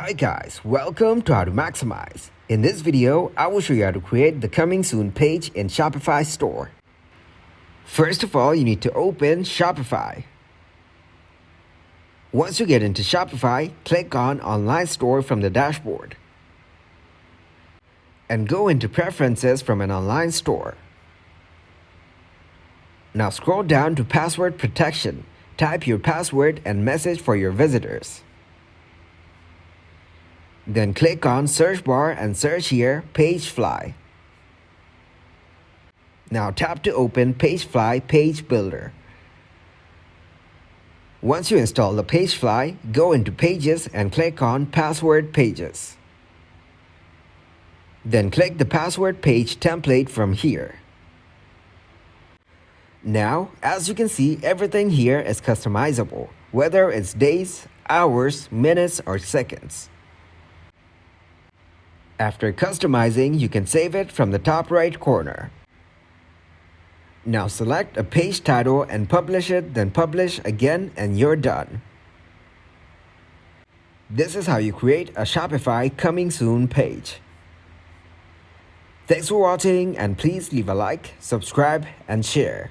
Hi guys, welcome to How to Maximize. In this video, I will show you how to create the Coming Soon page in Shopify Store. First of all, you need to open Shopify. Once you get into Shopify, click on Online Store from the dashboard. And go into Preferences from an online store. Now scroll down to Password Protection. Type your password and message for your visitors. Then click on Search Bar and search here Pagefly. Now tap to open Pagefly Page Builder. Once you install the Pagefly, go into Pages and click on Password Pages. Then click the password page template from here. Now, as you can see, everything here is customizable, whether it's days, hours, minutes, or seconds. After customizing, you can save it from the top right corner. Now select a page title and publish it, then publish again, and you're done. This is how you create a Shopify Coming Soon page. Thanks for watching, and please leave a like, subscribe, and share.